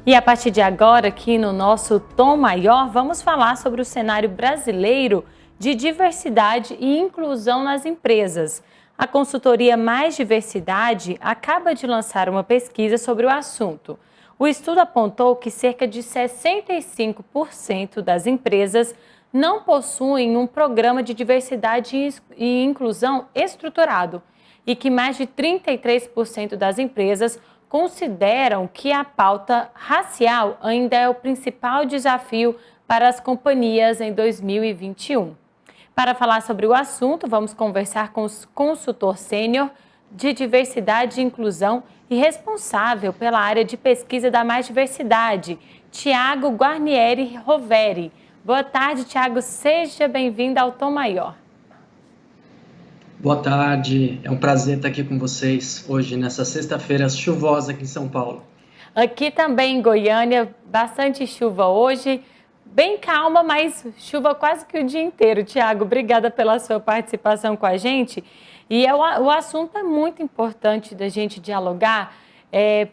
E a partir de agora, aqui no nosso Tom Maior, vamos falar sobre o cenário brasileiro de diversidade e inclusão nas empresas. A consultoria Mais Diversidade acaba de lançar uma pesquisa sobre o assunto. O estudo apontou que cerca de 65% das empresas não possuem um programa de diversidade e inclusão estruturado e que mais de 33% das empresas consideram que a pauta racial ainda é o principal desafio para as companhias em 2021. Para falar sobre o assunto, vamos conversar com o consultor sênior de diversidade e inclusão e responsável pela área de pesquisa da Mais Diversidade, Tiago Guarnieri Roveri. Boa tarde, Tiago. Seja bem-vindo ao Tom Maior. Boa tarde. É um prazer estar aqui com vocês hoje, nessa sexta-feira chuvosa aqui em São Paulo. Aqui também em Goiânia, bastante chuva hoje. Bem calma, mas chuva quase que o dia inteiro. Tiago, obrigada pela sua participação com a gente. E o assunto é muito importante da gente dialogar,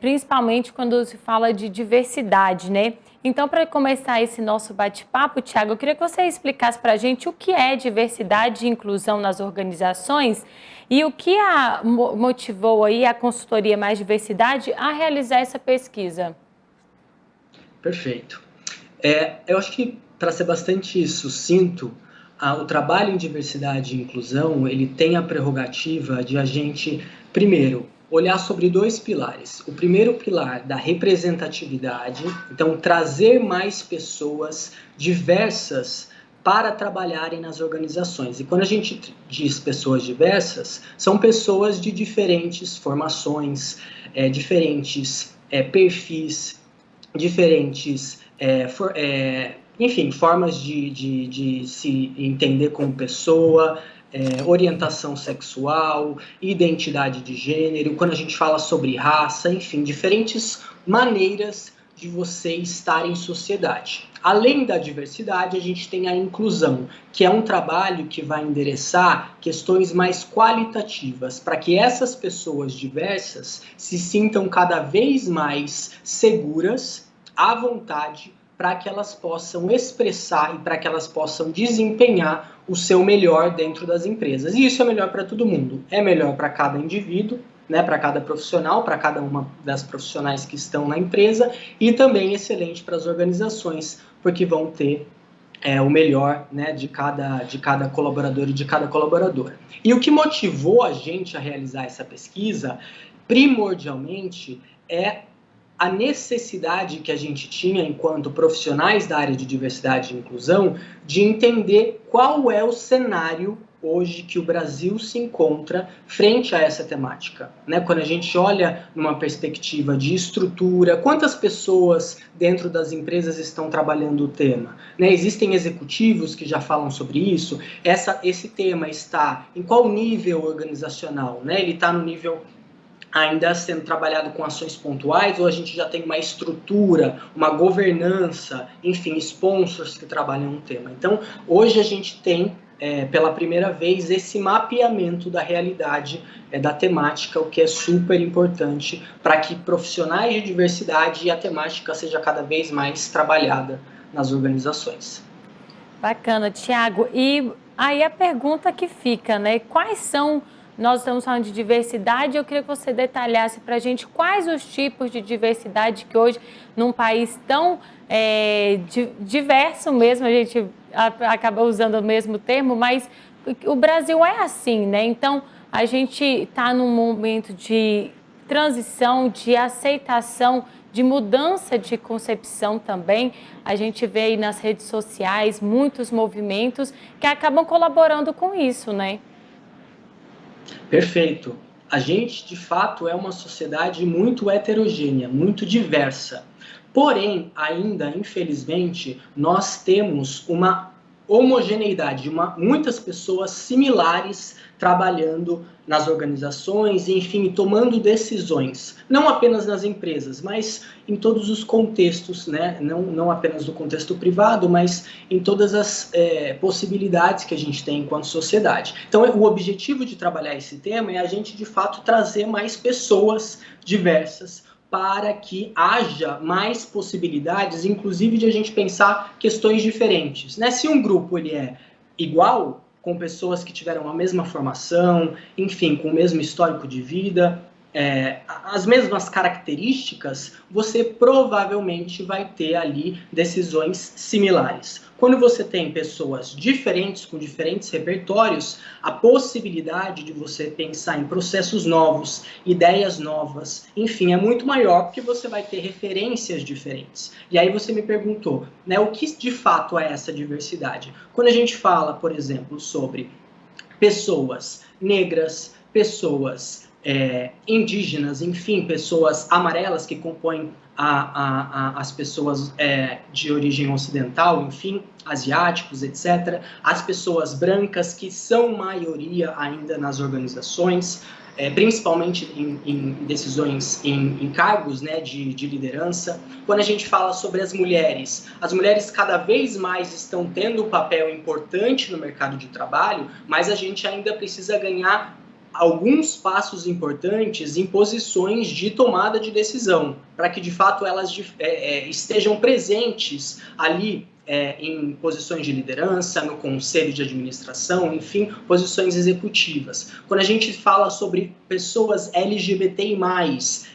principalmente quando se fala de diversidade, né? Então, para começar esse nosso bate-papo, Tiago, eu queria que você explicasse para a gente o que é diversidade e inclusão nas organizações e o que motivou aí a consultoria Mais Diversidade a realizar essa pesquisa. Perfeito. Eu acho que, para ser bastante sucinto, o trabalho em diversidade e inclusão, ele tem a prerrogativa de a gente, primeiro, olhar sobre dois pilares. O primeiro pilar da representatividade, então trazer mais pessoas diversas para trabalharem nas organizações. E quando a gente diz pessoas diversas, são pessoas de diferentes formações, diferentes perfis, diferentes enfim, formas de se entender como pessoa, orientação sexual, identidade de gênero, quando a gente fala sobre raça, enfim, diferentes maneiras de você estar em sociedade. Além da diversidade, a gente tem a inclusão, que é um trabalho que vai endereçar questões mais qualitativas, para que essas pessoas diversas se sintam cada vez mais seguras, à vontade, para que elas possam expressar e para que elas possam desempenhar o seu melhor dentro das empresas. E isso é melhor para todo mundo. É melhor para cada indivíduo, né, para cada profissional, para cada uma das profissionais que estão na empresa, e também excelente para as organizações, porque vão ter o melhor, né, de cada colaborador e de cada colaboradora. E o que motivou a gente a realizar essa pesquisa, primordialmente, é a necessidade que a gente tinha, enquanto profissionais da área de diversidade e inclusão, de entender qual é o cenário hoje que o Brasil se encontra frente a essa temática, né? Quando a gente olha numa perspectiva de estrutura, quantas pessoas dentro das empresas estão trabalhando o tema, né? Existem executivos que já falam sobre isso. Esse tema está em qual nível organizacional, né? Ele está no nível ainda sendo trabalhado com ações pontuais, ou a gente já tem uma estrutura, uma governança, enfim, sponsors que trabalham no tema. Então, hoje a gente tem, pela primeira vez, esse mapeamento da realidade da temática, o que é super importante para que profissionais de diversidade e a temática seja cada vez mais trabalhada nas organizações. Bacana, Tiago. E aí a pergunta que fica, né? Quais são... Nós estamos falando de diversidade, eu queria que você detalhasse para a gente quais os tipos de diversidade que hoje, num país tão diverso mesmo, a gente acaba usando o mesmo termo, mas o Brasil é assim, né? Então, a gente está num momento de transição, de aceitação, de mudança de concepção também. A gente vê aí nas redes sociais muitos movimentos que acabam colaborando com isso, né? Perfeito. A gente, de fato, é uma sociedade muito heterogênea, muito diversa. Porém, ainda, infelizmente, nós temos uma homogeneidade, muitas pessoas similares trabalhando nas organizações, enfim, tomando decisões, não apenas nas empresas, mas em todos os contextos, né? Não apenas do contexto privado, mas em todas as possibilidades que a gente tem enquanto sociedade. Então, o objetivo de trabalhar esse tema é a gente, de fato, trazer mais pessoas diversas para que haja mais possibilidades, inclusive de a gente pensar questões diferentes, né? Se um grupo ele é igual, com pessoas que tiveram a mesma formação, enfim, com o mesmo histórico de vida, as mesmas características, você provavelmente vai ter ali decisões similares. Quando você tem pessoas diferentes, com diferentes repertórios, a possibilidade de você pensar em processos novos, ideias novas, enfim, é muito maior, porque você vai ter referências diferentes. E aí você me perguntou, né, o que de fato é essa diversidade? Quando a gente fala, por exemplo, sobre pessoas negras, pessoas indígenas, enfim, pessoas amarelas que compõem as pessoas de origem ocidental, enfim, asiáticos, etc. As pessoas brancas, que são maioria ainda nas organizações, principalmente em decisões, em cargos, né, de liderança. Quando a gente fala sobre as mulheres cada vez mais estão tendo um papel importante no mercado de trabalho, mas a gente ainda precisa ganhar alguns passos importantes em posições de tomada de decisão, para que de fato elas estejam presentes ali em posições de liderança, no conselho de administração, enfim, posições executivas. Quando a gente fala sobre pessoas LGBTI+,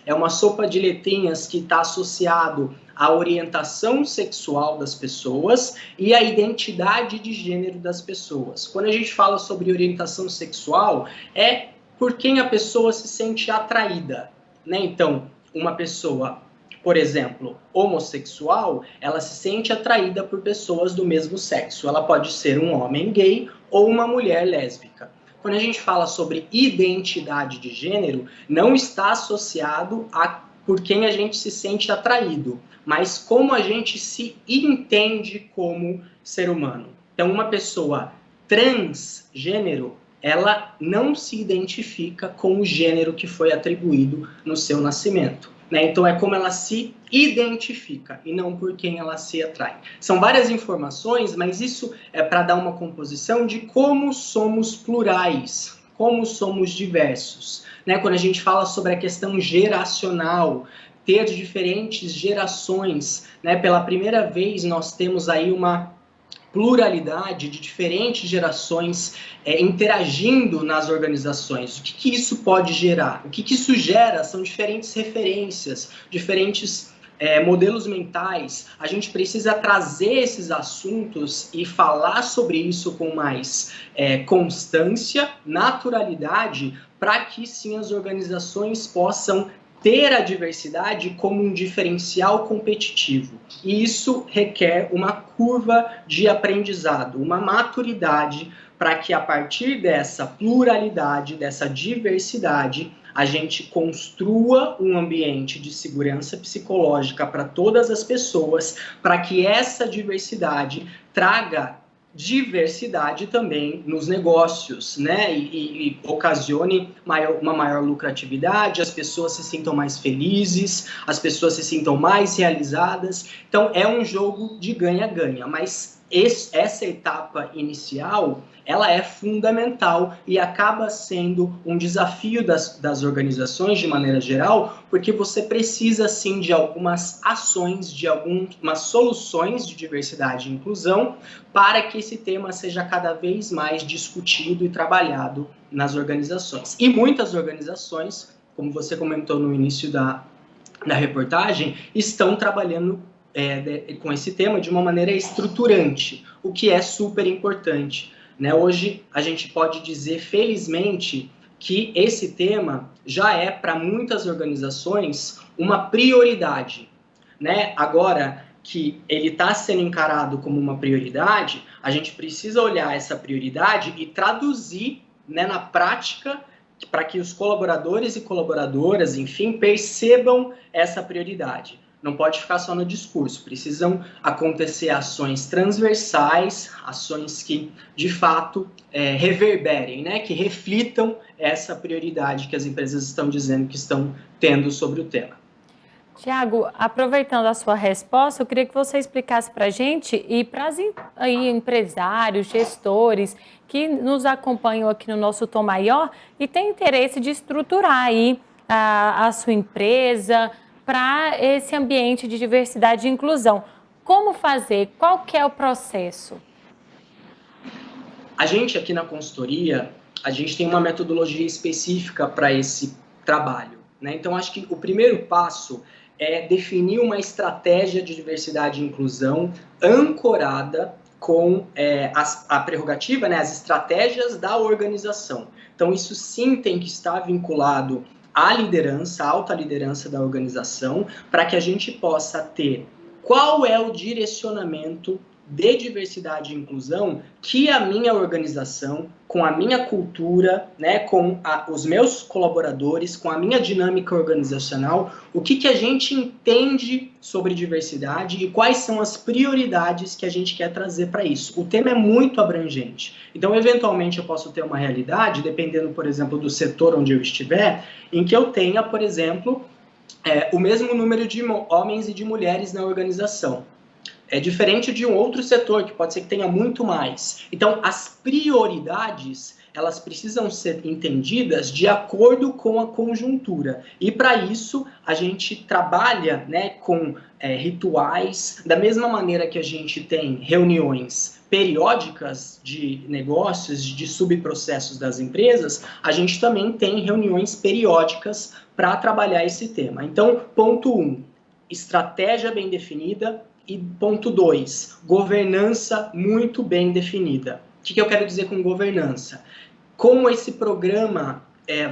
é uma sopa de letrinhas que está associado à orientação sexual das pessoas e à identidade de gênero das pessoas. Quando a gente fala sobre orientação sexual, é por quem a pessoa se sente atraída, né? Então, uma pessoa, por exemplo, homossexual, ela se sente atraída por pessoas do mesmo sexo. Ela pode ser um homem gay ou uma mulher lésbica. Quando a gente fala sobre identidade de gênero, não está associado a por quem a gente se sente atraído, mas como a gente se entende como ser humano. Então, uma pessoa transgênero, ela não se identifica com o gênero que foi atribuído no seu nascimento, né? Então é como ela se identifica e não por quem ela se atrai. São várias informações, mas isso é para dar uma composição de como somos plurais, como somos diversos, né? Quando a gente fala sobre a questão geracional, ter diferentes gerações, né? Pela primeira vez nós temos aí uma pluralidade de diferentes gerações interagindo nas organizações. O que isso pode gerar? O que isso gera são diferentes referências, diferentes modelos mentais. A gente precisa trazer esses assuntos e falar sobre isso com mais constância, naturalidade, para que sim as organizações possam ter a diversidade como um diferencial competitivo. E isso requer uma curva de aprendizado, uma maturidade, para que a partir dessa pluralidade, dessa diversidade, a gente construa um ambiente de segurança psicológica para todas as pessoas, para que essa diversidade traga diversidade também nos negócios, né? E ocasione uma maior lucratividade, as pessoas se sintam mais felizes, as pessoas se sintam mais realizadas. Então, é um jogo de ganha-ganha, mas essa etapa inicial, ela é fundamental e acaba sendo um desafio das organizações de maneira geral, porque você precisa, sim, de algumas ações, de algumas soluções de diversidade e inclusão para que esse tema seja cada vez mais discutido e trabalhado nas organizações. E muitas organizações, como você comentou no início da reportagem, estão trabalhando com esse tema de uma maneira estruturante, o que é super importante, né? Hoje a gente pode dizer, felizmente, que esse tema já é para muitas organizações uma prioridade, né? Agora que ele está sendo encarado como uma prioridade, a gente precisa olhar essa prioridade e traduzir, né, na prática, para que os colaboradores e colaboradoras, enfim, percebam essa prioridade. Não pode ficar só no discurso, precisam acontecer ações transversais, ações que, de fato, reverberem, né? Que reflitam essa prioridade que as empresas estão dizendo que estão tendo sobre o tema. Tiago, aproveitando a sua resposta, eu queria que você explicasse para a gente e para os empresários, gestores que nos acompanham aqui no nosso Tom Maior e têm interesse de estruturar aí a sua empresa, para esse ambiente de diversidade e inclusão. Como fazer? Qual que é o processo? A gente aqui na consultoria, a gente tem uma metodologia específica para esse trabalho, né? Então, acho que o primeiro passo é definir uma estratégia de diversidade e inclusão ancorada com a prerrogativa, né, as estratégias da organização. Então, isso sim tem que estar vinculado à liderança, à alta liderança da organização, para que a gente possa ter qual é o direcionamento de diversidade e inclusão que a minha organização, com a minha cultura, né, com os meus colaboradores, com a minha dinâmica organizacional, o que a gente entende sobre diversidade e quais são as prioridades que a gente quer trazer para isso. O tema é muito abrangente. Então, eventualmente, eu posso ter uma realidade, dependendo, por exemplo, do setor onde eu estiver, em que eu tenha, por exemplo, o mesmo número de homens e de mulheres na organização. É diferente de um outro setor, que pode ser que tenha muito mais. Então, as prioridades, elas precisam ser entendidas de acordo com a conjuntura. E, para isso, a gente trabalha, né, com rituais, da mesma maneira que a gente tem reuniões periódicas de negócios, de subprocessos das empresas, a gente também tem reuniões periódicas para trabalhar esse tema. Então, ponto 1, estratégia bem definida. E ponto 2, governança muito bem definida. O que eu quero dizer com governança? Como esse programa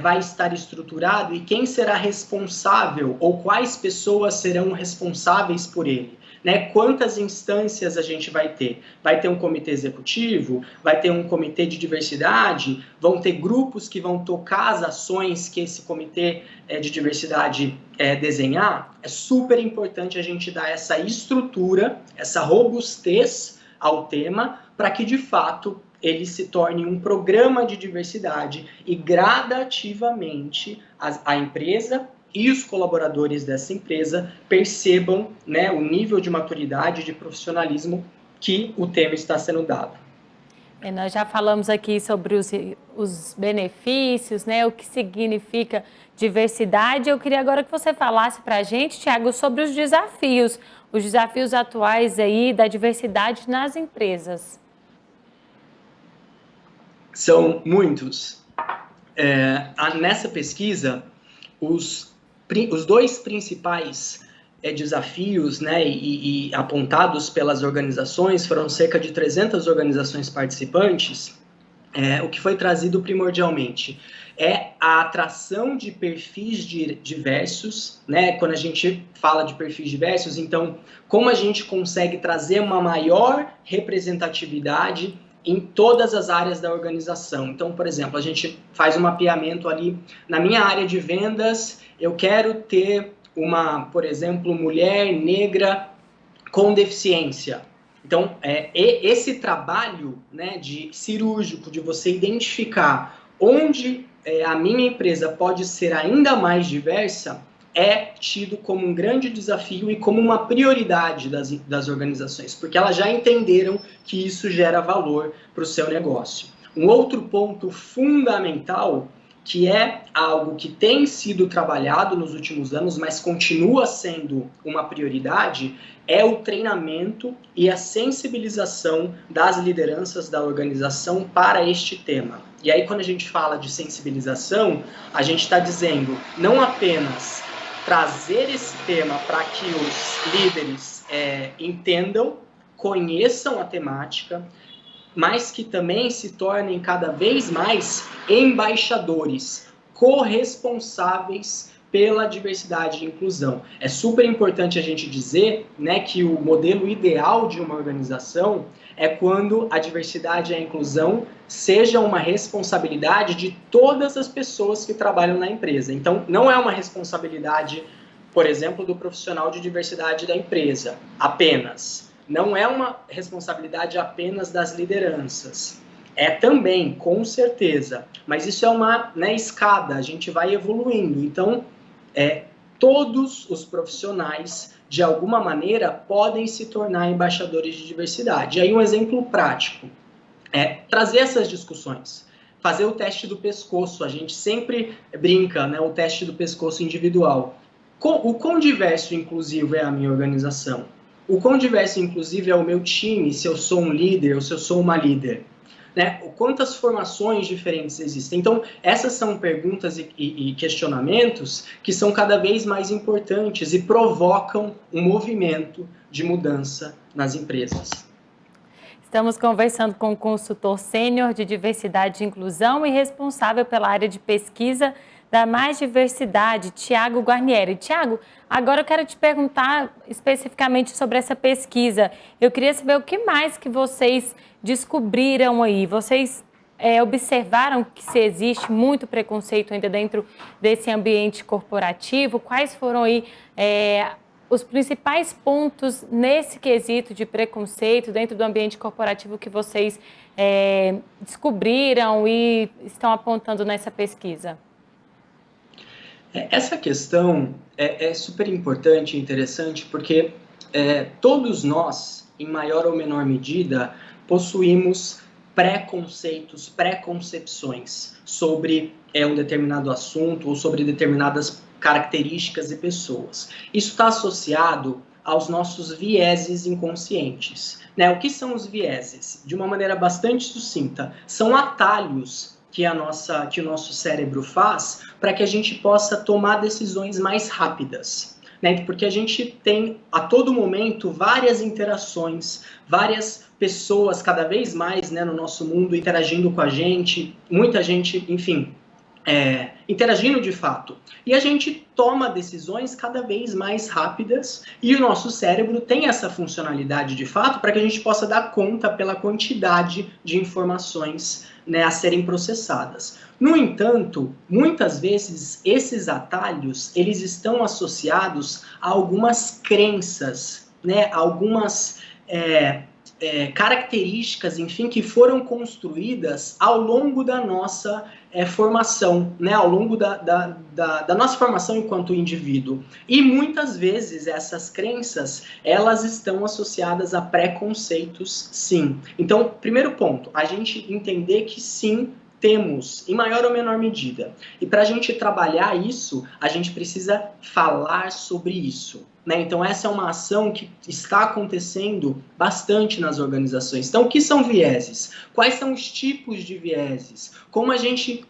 vai estar estruturado e quem será responsável ou quais pessoas serão responsáveis por ele? Né? Quantas instâncias a gente vai ter? Vai ter um comitê executivo? Vai ter um comitê de diversidade? Vão ter grupos que vão tocar as ações que esse comitê de diversidade desenhar? É super importante a gente dar essa estrutura, essa robustez ao tema, para que, de fato, ele se torne um programa de diversidade e gradativamente a empresa e os colaboradores dessa empresa percebam, né, o nível de maturidade, de profissionalismo que o tema está sendo dado. Nós já falamos aqui sobre os benefícios, né, o que significa diversidade. Eu queria agora que você falasse para a gente, Thiago, sobre os desafios atuais aí da diversidade nas empresas. São muitos. Nessa pesquisa, os dois principais desafios, né, e apontados pelas organizações, foram cerca de 300 organizações participantes. O que foi trazido primordialmente é a atração de perfis diversos, né? Quando a gente fala de perfis diversos, então, como a gente consegue trazer uma maior representatividade em todas as áreas da organização. Então, por exemplo, a gente faz um mapeamento ali na minha área de vendas, eu quero ter por exemplo, mulher negra com deficiência. Então, esse trabalho, né, de cirúrgico, de você identificar onde a minha empresa pode ser ainda mais diversa, é tido como um grande desafio e como uma prioridade das organizações, porque elas já entenderam que isso gera valor para o seu negócio. Um outro ponto fundamental, que é algo que tem sido trabalhado nos últimos anos, mas continua sendo uma prioridade, é o treinamento e a sensibilização das lideranças da organização para este tema. E aí, quando a gente fala de sensibilização, a gente está dizendo não apenas trazer esse tema para que os líderes entendam, conheçam a temática, mas que também se tornem cada vez mais embaixadores, corresponsáveis pela diversidade e inclusão. É super importante a gente dizer, né, que o modelo ideal de uma organização é quando a diversidade e a inclusão seja uma responsabilidade de todas as pessoas que trabalham na empresa. Então, não é uma responsabilidade, por exemplo, do profissional de diversidade da empresa, apenas. Não é uma responsabilidade apenas das lideranças. É também, com certeza. Mas isso é uma, né, escada, a gente vai evoluindo. Então, todos os profissionais, de alguma maneira, podem se tornar embaixadores de diversidade. E aí um exemplo prático é trazer essas discussões. Fazer o teste do pescoço. A gente sempre brinca, né, o teste do pescoço individual. O quão diverso e inclusivo é a minha organização? O quão diverso e inclusivo é o meu time, se eu sou um líder ou se eu sou uma líder? Né? Quantas formações diferentes existem? Então, essas são perguntas e questionamentos que são cada vez mais importantes e provocam um movimento de mudança nas empresas. Estamos conversando com o consultor sênior de diversidade e inclusão e responsável pela área de pesquisa da Mais Diversidade, Thiago Guarnieri. Thiago, agora eu quero te perguntar especificamente sobre essa pesquisa. Eu queria saber o que mais que vocês descobriram aí. Vocês observaram que se existe muito preconceito ainda dentro desse ambiente corporativo? Quais foram aí os principais pontos nesse quesito de preconceito dentro do ambiente corporativo que vocês descobriram e estão apontando nessa pesquisa? Essa questão é super importante e interessante porque todos nós, em maior ou menor medida, possuímos preconceitos, preconcepções sobre um determinado assunto ou sobre determinadas características e pessoas. Isso está associado aos nossos vieses inconscientes. Né? O que são os vieses? De uma maneira bastante sucinta, são atalhos que o nosso cérebro faz para que a gente possa tomar decisões mais rápidas. Né? Porque a gente tem, a todo momento, várias interações, várias pessoas cada vez mais, né, no nosso mundo interagindo com a gente, muita gente, enfim, interagindo de fato. E a gente toma decisões cada vez mais rápidas e o nosso cérebro tem essa funcionalidade de fato para que a gente possa dar conta pela quantidade de informações, né, a serem processadas. No entanto, muitas vezes esses atalhos eles estão associados a algumas crenças, né, algumas características, enfim, que foram construídas ao longo da nossa formação, né, ao longo da nossa formação enquanto indivíduo. E muitas vezes essas crenças, elas estão associadas a preconceitos, sim. Então, primeiro ponto, a gente entender que sim, temos, em maior ou menor medida. E para a gente trabalhar isso, a gente precisa falar sobre isso. Né? Então, essa é uma ação que está acontecendo bastante nas organizações. Então, o que são vieses? Quais são os tipos de vieses? Como a gente,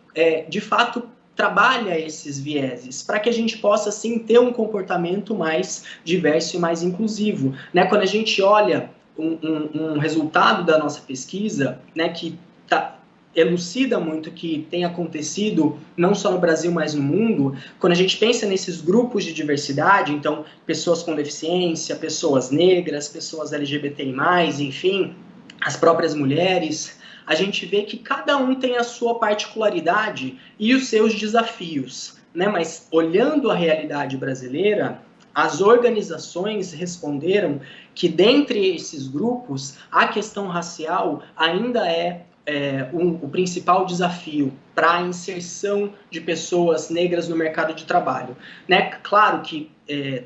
de fato, trabalha esses vieses para que a gente possa, sim, ter um comportamento mais diverso e mais inclusivo. Né? Quando a gente olha um resultado da nossa pesquisa, né, que elucida muito o que tem acontecido, não só no Brasil, mas no mundo, quando a gente pensa nesses grupos de diversidade, então, pessoas com deficiência, pessoas negras, pessoas LGBTI+, enfim, as próprias mulheres, a gente vê que cada um tem a sua particularidade e os seus desafios, né? Mas, olhando a realidade brasileira, as organizações responderam que, dentre esses grupos, a questão racial ainda o principal desafio para a inserção de pessoas negras no mercado de trabalho. Né? Claro que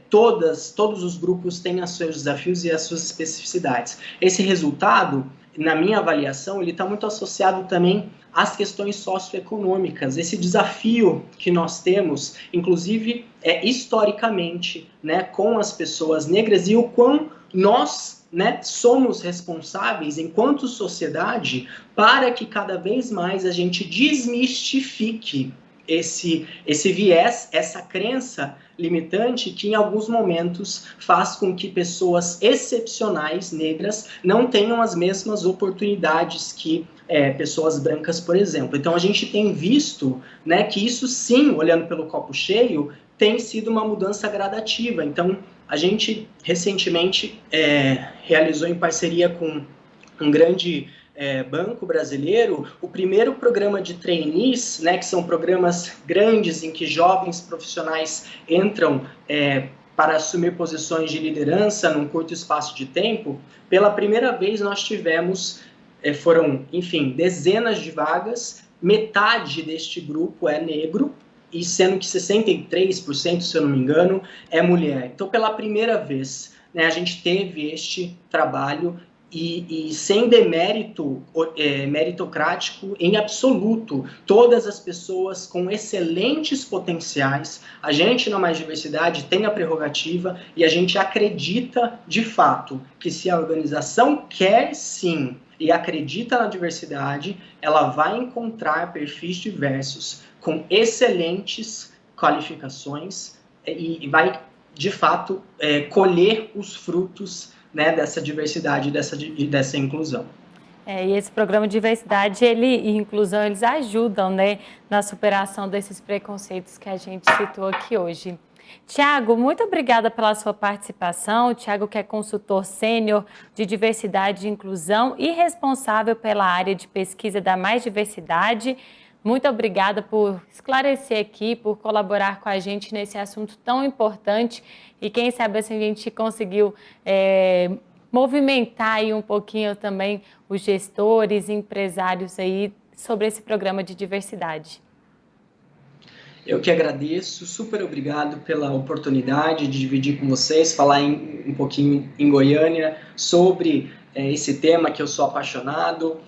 todos os grupos têm os seus desafios e as suas especificidades. Esse resultado, na minha avaliação, ele está muito associado também às questões socioeconômicas. Esse desafio que nós temos, inclusive, historicamente, né, com as pessoas negras e o quão nós, né, somos responsáveis, enquanto sociedade, para que cada vez mais a gente desmistifique esse viés, essa crença limitante que em alguns momentos faz com que pessoas excepcionais, negras, não tenham as mesmas oportunidades que pessoas brancas, por exemplo. Então a gente tem visto, né, que isso sim, olhando pelo copo cheio, tem sido uma mudança gradativa. Então, a gente recentemente realizou em parceria com um grande banco brasileiro o primeiro programa de trainees, né, que são programas grandes em que jovens profissionais entram para assumir posições de liderança num curto espaço de tempo. Pela primeira vez nós tivemos, foram, enfim, dezenas de vagas, metade deste grupo é negro, e sendo que 63%, se eu não me engano, é mulher. Então, pela primeira vez, né, a gente teve este trabalho e sem demérito meritocrático em absoluto. Todas as pessoas com excelentes potenciais. A gente, na Mais Diversidade, tem a prerrogativa e a gente acredita, de fato, que se a organização quer sim e acredita na diversidade, ela vai encontrar perfis diversos com excelentes qualificações e vai, de fato, colher os frutos, né, dessa diversidade, dessa inclusão. E esse programa de diversidade e inclusão, eles ajudam, né, na superação desses preconceitos que a gente citou aqui hoje. Tiago, muito obrigada pela sua participação. O Tiago, que é consultor sênior de diversidade e inclusão e responsável pela área de pesquisa da Mais Diversidade. Muito obrigada por esclarecer aqui, por colaborar com a gente nesse assunto tão importante e quem sabe assim a gente conseguiu movimentar aí um pouquinho também os gestores, empresários aí sobre esse programa de diversidade. Eu que agradeço, super obrigado pela oportunidade de dividir com vocês, falar um pouquinho em Goiânia sobre esse tema que eu sou apaixonado.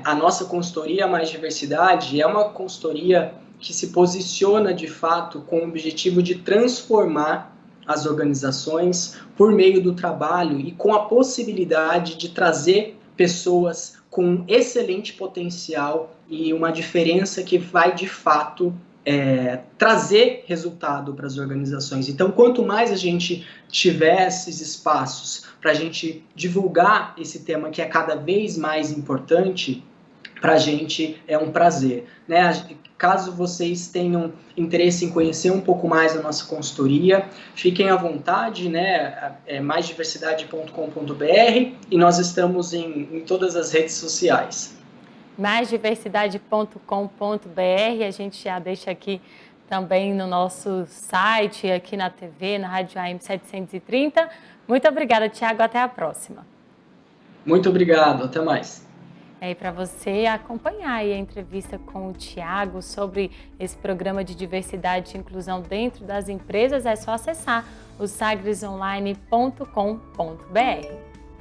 A nossa consultoria Mais Diversidade é uma consultoria que se posiciona, de fato, com o objetivo de transformar as organizações por meio do trabalho e com a possibilidade de trazer pessoas com excelente potencial e uma diferença que vai, de fato, trazer resultado para as organizações. Então, quanto mais a gente tiver esses espaços para a gente divulgar esse tema que é cada vez mais importante, para a gente é um prazer, né? Caso vocês tenham interesse em conhecer um pouco mais da nossa consultoria, fiquem à vontade, né? maisdiversidade.com.br e nós estamos em todas as redes sociais. maisdiversidade.com.br, a gente já deixa aqui também no nosso site, aqui na TV, na Rádio AM 730. Muito obrigada, Tiago, até a próxima. Muito obrigado, até mais. E para você acompanhar aí a entrevista com o Tiago sobre esse programa de diversidade e inclusão dentro das empresas, é só acessar o sagresonline.com.br.